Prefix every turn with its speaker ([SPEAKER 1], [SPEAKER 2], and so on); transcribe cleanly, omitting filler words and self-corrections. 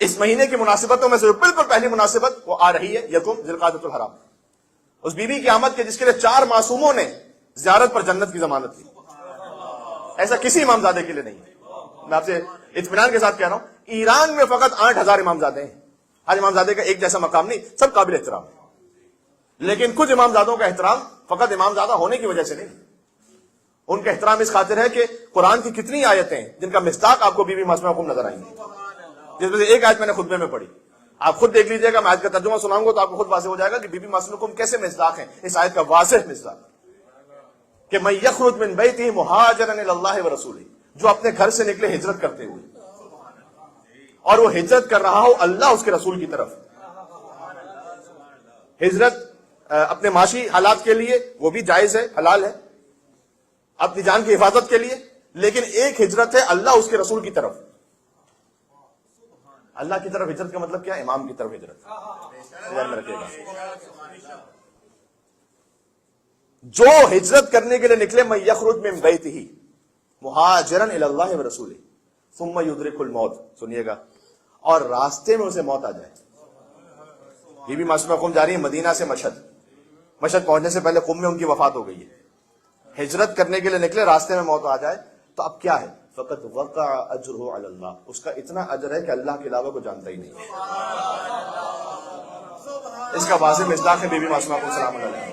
[SPEAKER 1] اس مہینے کی مناسبتوں میں سے بالکل پہلی مناسبت وہ آ رہی ہے یکم ذی القعدۃ الحرام، اس بی بی کی آمد کے جس کے لیے 4 معصوموں نے زیارت پر جنت کی ضمانت دی. ایسا کسی امامزادے کے لیے نہیں ہے. میں آپ سے اطمینان کے ساتھ کہہ رہا ہوں، ایران میں فقط 8,000 امامزادے ہیں. ہر امامزادے کا ایک جیسا مقام نہیں، سب قابل احترام ہے. لیکن کچھ امامزادوں کا احترام فقط امامزادہ ہونے کی وجہ سے نہیں، ان کا احترام اس خاطر ہے کہ قرآن کی کتنی آیتیں ہیں جن کا مصداق آپ کو بی بی معصومہ ام نظر آئیں گی، جس میں سے ایک آیت میں نے خطبے میں پڑھی. آپ خود دیکھ لیجئے گا، میں آیت کا ترجمہ سناؤں گا تو آپ کو خود واضح ہو جائے گا کہ بی بی معصومہ ام کیسے مصداق ہیں. اس آیت کا واضح مصداق کہ من یخرج من بیتہ مہاجرا الی اللہ ورسولہ، جو اپنے گھر سے نکلے ہجرت کرتے ہوئے، اور وہ ہجرت کر رہا ہو اللہ اس کے رسول کی طرف. ہجرت اپنے معاشی حالات کے لیے وہ بھی جائز ہے، حلال ہے، اپنی جان کی حفاظت کے لیے. لیکن ایک ہجرت ہے اللہ اس کے رسول کی طرف. اللہ کی طرف ہجرت کا مطلب کیا؟ امام کی طرف ہجرت. ذہن میں رکھیے گا، جو ہجرت کرنے کے لیے نکلے من یخرج من بیتہ مہاجرا الی اللہ ورسولہ ثم یدرک الموت، سنیے گا، اور راستے میں اسے موت آ جائے. بی بی معصومہ قم جا رہی ہے مدینہ سے مشہد پہنچنے سے پہلے قم میں ان کی وفات ہو گئی ہے. ہجرت کرنے کے لیے نکلے، راستے میں موت آ جائے تو اب کیا ہے؟ فقط وقع اجرہ علی اللہ، اس کا اتنا اجر ہے کہ اللہ کے علاوہ کو جانتا ہی نہیں. اس کا واضح مصداق ہے بی بی معصومہ کو سلام علیہ.